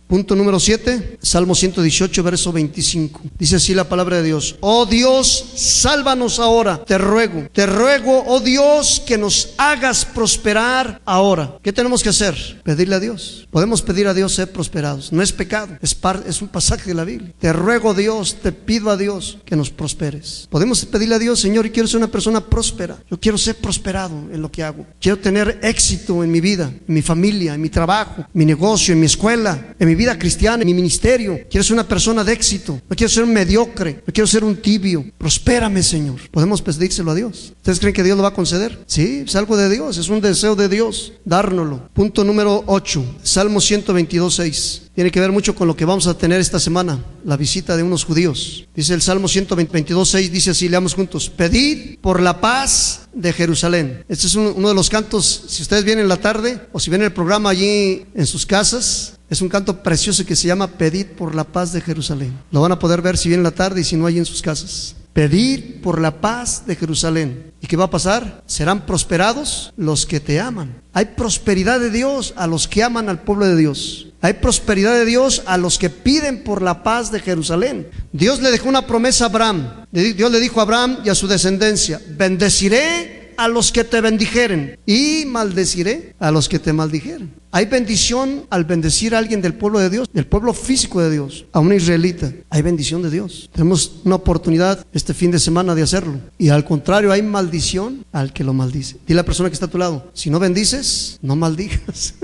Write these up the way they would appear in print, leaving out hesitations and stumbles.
Punto número 7, Salmo 118, verso 25. Dice así la palabra de Dios: oh Dios, sálvanos ahora, te ruego, oh Dios, que nos hagas prosperar ahora. ¿Qué tenemos que hacer? Pedirle a Dios. Podemos pedir a Dios ser prosperados. No es pecado, es un pasaje de la Biblia. Te ruego, Dios, te pido a Dios que nos prosperes. Podemos pedirle a Dios: Señor, yo quiero ser una persona próspera. Yo quiero ser prosperado en lo que hago. Quiero tener éxito en mi vida, en mi familia, en mi trabajo, en mi negocio, en mi escuela, en mi vida cristiana, en mi ministerio. Quiero ser una persona de éxito. No quiero ser un mediocre, no quiero ser un tibio. Prospérame, Señor. Podemos pedírselo a Dios. ¿Ustedes creen que Dios lo va a conceder? Sí, es algo de Dios, es un deseo de Dios dárnoslo. Punto número 8, Salmo 122, 6. Tiene que ver mucho con lo que vamos a tener esta semana, la visita de unos judíos. Dice el Salmo 122, 6, dice así, leamos juntos: pedid por la paz de Jerusalén. Este es uno de los cantos. Si ustedes vienen en la tarde o si ven el programa allí en sus casas, es un canto precioso que se llama Pedid por la paz de Jerusalén. Lo van a poder ver si vienen en la tarde y si no, allí en sus casas. Pedid por la paz de Jerusalén. ¿Y qué va a pasar? Serán prosperados los que te aman. Hay prosperidad de Dios a los que aman al pueblo de Dios. Hay prosperidad de Dios a los que piden por la paz de Jerusalén. Dios le dejó una promesa a Abraham. Dios le dijo a Abraham y a su descendencia: bendeciré a los que te bendijeren y maldeciré a los que te maldijeren. Hay bendición al bendecir a alguien del pueblo de Dios, del pueblo físico de Dios, a un israelita. Hay bendición de Dios. Tenemos una oportunidad este fin de semana de hacerlo. Y al contrario, hay maldición al que lo maldice. Dile a la persona que está a tu lado: si no bendices, no maldigas.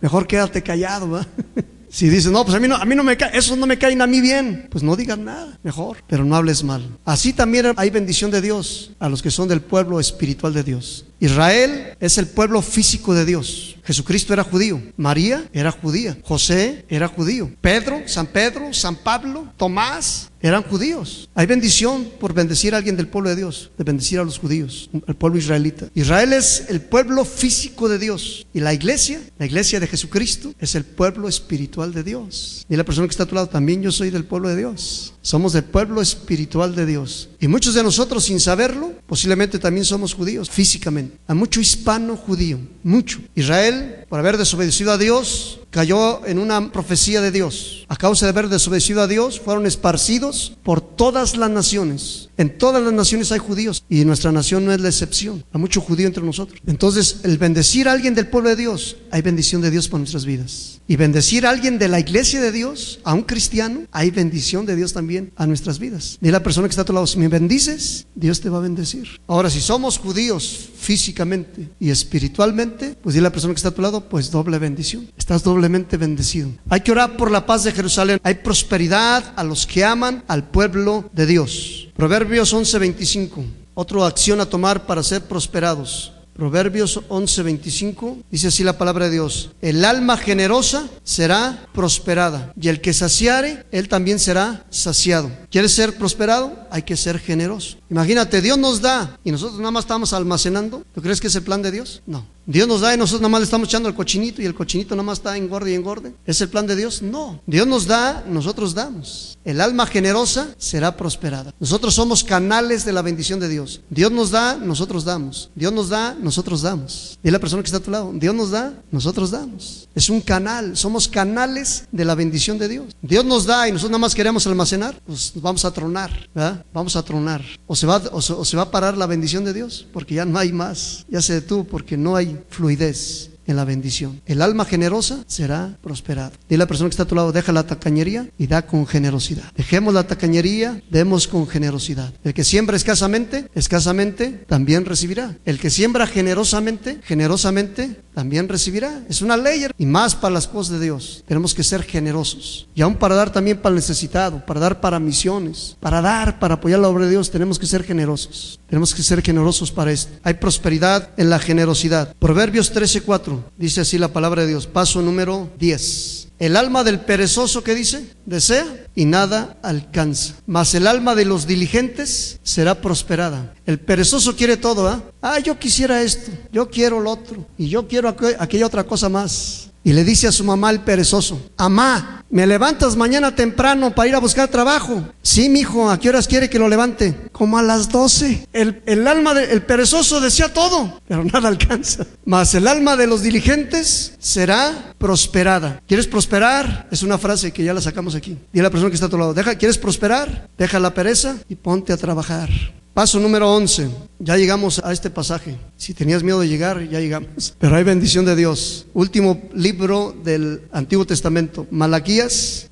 Mejor quédate callado, ¿va? Si dices: no, pues a mí no me cae, esos no me caen a mí bien, pues no digas nada, mejor, pero no hables mal. Así también hay bendición de Dios a los que son del pueblo espiritual de Dios. Israel es el pueblo físico de Dios. Jesucristo era judío, María era judía, José era judío, San Pedro, San Pablo, Tomás eran judíos. Hay bendición por bendecir a alguien del pueblo de Dios, de bendecir a los judíos, al pueblo israelita. Israel es el pueblo físico de Dios, y la iglesia de Jesucristo, es el pueblo espiritual de Dios. Y la persona que está a tu lado: también yo soy del pueblo de Dios. Somos del pueblo espiritual de Dios. Y muchos de nosotros, sin saberlo, posiblemente también somos judíos físicamente. Hay mucho hispano judío, mucho. Israel, por haber desobedecido a Dios, cayó en una profecía de Dios. A causa de haber desobedecido a Dios, fueron esparcidos por todas las naciones. En todas las naciones hay judíos, y nuestra nación no es la excepción. Hay mucho judío entre nosotros. Entonces, el bendecir a alguien del pueblo de Dios, hay bendición de Dios para nuestras vidas. Y bendecir a alguien de la iglesia de Dios, a un cristiano, hay bendición de Dios también a nuestras vidas. Dile a la persona que está a tu lado: si me bendices, Dios te va a bendecir. Ahora, si somos judíos físicamente y espiritualmente, pues dile a la persona que está a tu lado: pues doble bendición. Estás doblemente bendecido. Hay que orar por la paz de Jerusalén. Hay prosperidad a los que aman al pueblo de Dios. Proverbios 11:25. Otra acción a tomar para ser prosperados. Proverbios 11:25, dice así la palabra de Dios: el alma generosa será prosperada, y el que saciare, él también será saciado. ¿Quieres ser prosperado? Hay que ser generoso. Imagínate, Dios nos da y nosotros nada más estamos almacenando. ¿Tú crees que es el plan de Dios? No. Dios nos da y nosotros nada más le estamos echando al cochinito, y el cochinito nada más está engorde y engorde. ¿Es el plan de Dios? No. Dios nos da, nosotros damos. El alma generosa será prosperada. Nosotros somos canales de la bendición de Dios. Dios nos da, nosotros damos. Dios nos da, nosotros damos. Dile a la persona que está a tu lado: Dios nos da, nosotros damos. Es un canal, somos canales de la bendición de Dios. Dios nos da y nosotros nada más queremos almacenar, pues vamos a tronar, ¿verdad? Vamos a tronar. O se va a parar la bendición de Dios, porque ya no hay más. Ya se detuvo porque no hay fluidez en la bendición. El alma generosa será prosperada. Dile a la persona que está a tu lado: deja la tacañería y da con generosidad. Dejemos la tacañería, demos con generosidad. El que siembra escasamente también recibirá. El que siembra generosamente también recibirá. Es una ley, y más para las cosas de Dios. Tenemos que ser generosos, y aún para dar también para el necesitado, para dar para misiones, para apoyar la obra de Dios. Tenemos que ser generosos. Tenemos que ser generosos para esto. Hay prosperidad en la generosidad. Proverbios 13:4. Dice así la palabra de Dios. Paso número 10. El alma del perezoso, ¿qué dice? Desea y nada alcanza, mas el alma de los diligentes será prosperada. El perezoso quiere todo, yo quisiera esto, yo quiero lo otro, y yo quiero aquella otra cosa más. Y le dice a su mamá el perezoso: mamá, ¿me levantas mañana temprano para ir a buscar trabajo? Sí, mijo. ¿A qué horas quiere que lo levante? Como a las 12. El alma del perezoso desea todo, pero nada alcanza. Mas el alma de los diligentes será prosperada. ¿Quieres prosperar? Es una frase que ya la sacamos aquí. Dile a la persona que está a tu lado: ¿quieres prosperar? Deja la pereza y ponte a trabajar. Paso número 11. Ya llegamos a este pasaje. Si tenías miedo de llegar, ya llegamos. Pero hay bendición de Dios. Último libro del Antiguo Testamento, Malaquías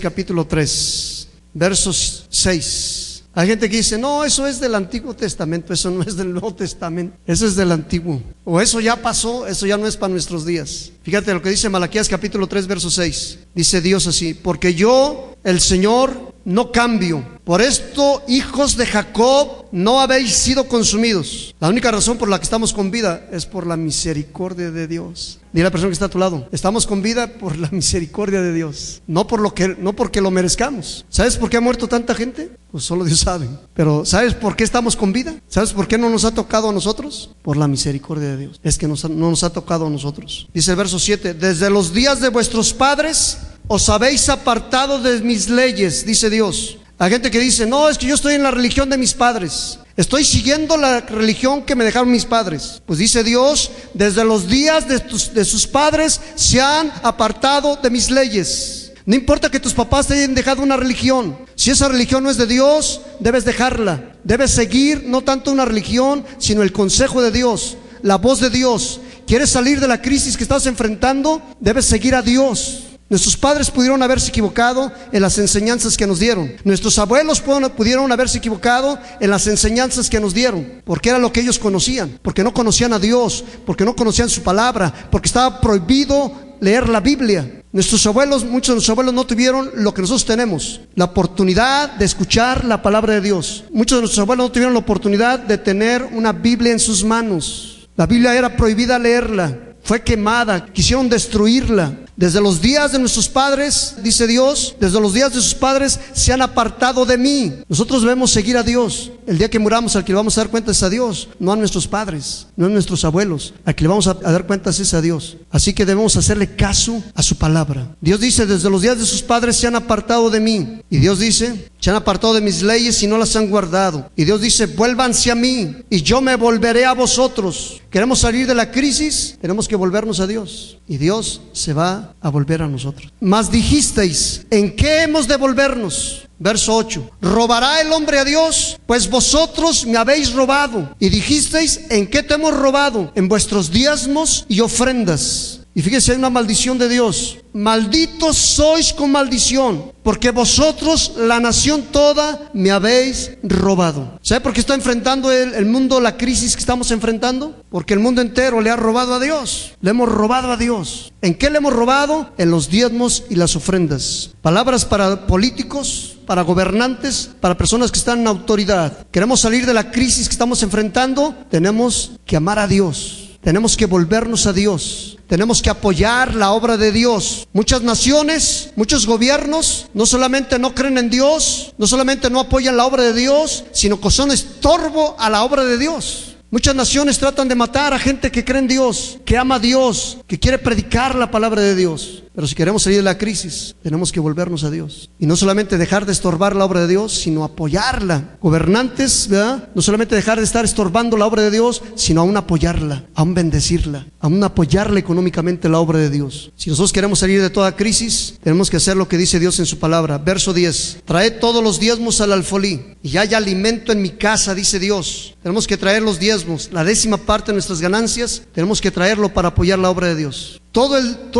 capítulo 3, versos 6. Hay gente que dice: no, eso es del Antiguo Testamento, eso no es del Nuevo Testamento, eso es del Antiguo, o eso ya pasó, eso ya no es para nuestros días. Fíjate lo que dice Malaquías capítulo 3, verso 6. Dice Dios así: porque yo, el Señor, no cambio. Por esto, hijos de Jacob, no habéis sido consumidos. La única razón por la que estamos con vida es por la misericordia de Dios. Dile a la persona que está a tu lado: estamos con vida por la misericordia de Dios, no porque lo merezcamos. ¿Sabes por qué ha muerto tanta gente? Pues solo Dios sabe. Pero ¿sabes por qué estamos con vida? ¿Sabes por qué no nos ha tocado a nosotros? Por la misericordia de Dios. Es que no nos ha tocado a nosotros. Dice el verso 7: desde los días de vuestros padres os habéis apartado de mis leyes, dice Dios. Hay gente que dice: no, es que yo estoy en la religión de mis padres, estoy siguiendo la religión que me dejaron mis padres. Pues dice Dios: desde los días de sus padres se han apartado de mis leyes. No importa que tus papás te hayan dejado una religión, si esa religión no es de Dios, debes dejarla. Debes seguir no tanto una religión, sino el consejo de Dios, la voz de Dios. ¿Quieres salir de la crisis que estás enfrentando? Debes seguir a Dios. Nuestros padres pudieron haberse equivocado en las enseñanzas que nos dieron. Nuestros abuelos pudieron haberse equivocado en las enseñanzas que nos dieron, porque era lo que ellos conocían, porque no conocían a Dios, porque no conocían su palabra, porque estaba prohibido leer la Biblia. Muchos de nuestros abuelos no tuvieron lo que nosotros tenemos, la oportunidad de escuchar la palabra de Dios. Muchos de nuestros abuelos no tuvieron la oportunidad de tener una Biblia en sus manos. La Biblia era prohibida leerla, fue quemada, quisieron destruirla. Desde los días de nuestros padres, dice Dios, desde los días de sus padres se han apartado de mí. Nosotros debemos seguir a Dios. El día que muramos, al que le vamos a dar cuenta es a Dios, no a nuestros padres, no a nuestros abuelos. Al que le vamos a dar cuenta es a Dios. Así que debemos hacerle caso a su palabra. Dios dice: desde los días de sus padres se han apartado de mí. Y Dios dice: se han apartado de mis leyes y no las han guardado. Y Dios dice: vuélvanse a mí y yo me volveré a vosotros. Queremos salir de la crisis, tenemos que volvernos a Dios. Y Dios se va a volver a nosotros. Mas dijisteis: ¿en qué hemos de volvernos? Verso 8: ¿robará el hombre a Dios? Pues vosotros me habéis robado. Y dijisteis: ¿en qué te hemos robado? En vuestros diezmos y ofrendas. Y fíjese, hay una maldición de Dios: malditos sois con maldición, porque vosotros, la nación toda, me habéis robado. ¿Sabe por qué está enfrentando el mundo la crisis que estamos enfrentando? Porque el mundo entero le ha robado a Dios. Le hemos robado a Dios. ¿En qué le hemos robado? En los diezmos y las ofrendas. Palabras para políticos, para gobernantes, para personas que están en autoridad. Queremos salir de la crisis que estamos enfrentando, tenemos que amar a Dios. Tenemos que volvernos a Dios. Tenemos que apoyar la obra de Dios. Muchas naciones, muchos gobiernos, no solamente no creen en Dios, no solamente no apoyan la obra de Dios, sino que son estorbo a la obra de Dios. Muchas naciones tratan de matar a gente que cree en Dios, que ama a Dios, que quiere predicar la palabra de Dios. Pero si queremos salir de la crisis, tenemos que volvernos a Dios. Y no solamente dejar de estorbar la obra de Dios, sino apoyarla. Gobernantes, ¿verdad? No solamente dejar de estar estorbando la obra de Dios, sino aún apoyarla, aún bendecirla, aún apoyarla económicamente la obra de Dios. Si nosotros queremos salir de toda crisis, tenemos que hacer lo que dice Dios en su palabra. Verso 10: traed todos los diezmos al alfolí, y haya alimento en mi casa, dice Dios. Tenemos que traer los diezmos, la 10ª parte de nuestras ganancias, tenemos que traerlo para apoyar la obra de Dios. Todo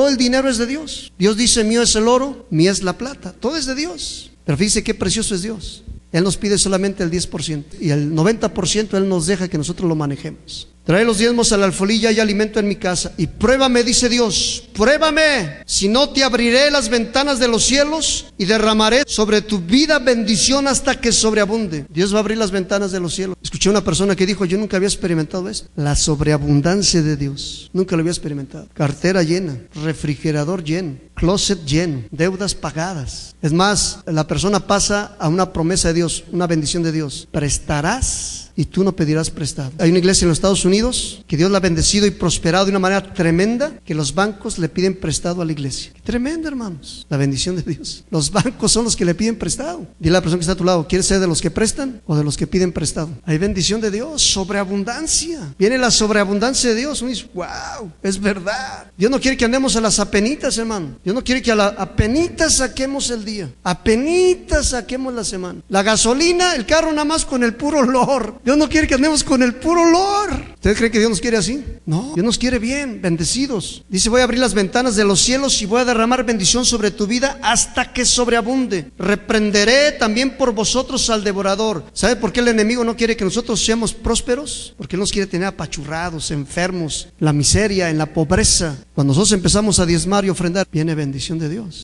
el dinero es de Dios. Dios dice: mío es el oro, mía es la plata. Todo es de Dios. Pero fíjese qué precioso es Dios. Él nos pide solamente el 10%, y el 90% Él nos deja que nosotros lo manejemos. Trae los diezmos a la alfolí, y alimento en mi casa. Y pruébame, dice Dios, pruébame, si no te abriré las ventanas de los cielos y derramaré sobre tu vida bendición hasta que sobreabunde. Dios va a abrir las ventanas de los cielos. Escuché a una persona que dijo: yo nunca había experimentado esto, la sobreabundancia de Dios. Nunca lo había experimentado. Cartera llena, refrigerador lleno, closet lleno, deudas pagadas. Es más, la persona pasa a una promesa de Dios, una bendición de Dios: prestarás y tú no pedirás prestado. Hay una iglesia en los Estados Unidos que Dios la ha bendecido y prosperado de una manera tremenda, que los bancos le piden prestado a la iglesia. Qué tremendo, hermanos, la bendición de Dios. Los bancos son los que le piden prestado. Dile a la persona que está a tu lado, ¿quieres ser de los que prestan o de los que piden prestado? Hay bendición de Dios, sobreabundancia. Viene la sobreabundancia de Dios. Uno dice, wow, es verdad. Dios no quiere que andemos a las apenitas, hermano. Dios no quiere que a la apenitas saquemos el día, apenitas saquemos la semana. La gasolina, el carro nada más con el puro olor. Dios no quiere que andemos con el puro olor. ¿Ustedes creen que Dios nos quiere así? No, Dios nos quiere bien, bendecidos. Dice, voy a abrir las ventanas de los cielos y voy a derramar bendición sobre tu vida hasta que sobreabunde. Reprenderé también por vosotros al devorador. ¿Sabe por qué el enemigo no quiere que nosotros seamos prósperos? Porque Él nos quiere tener apachurrados, enfermos, en la miseria, en la pobreza. Cuando nosotros empezamos a diezmar y ofrendar, viene bendición de Dios.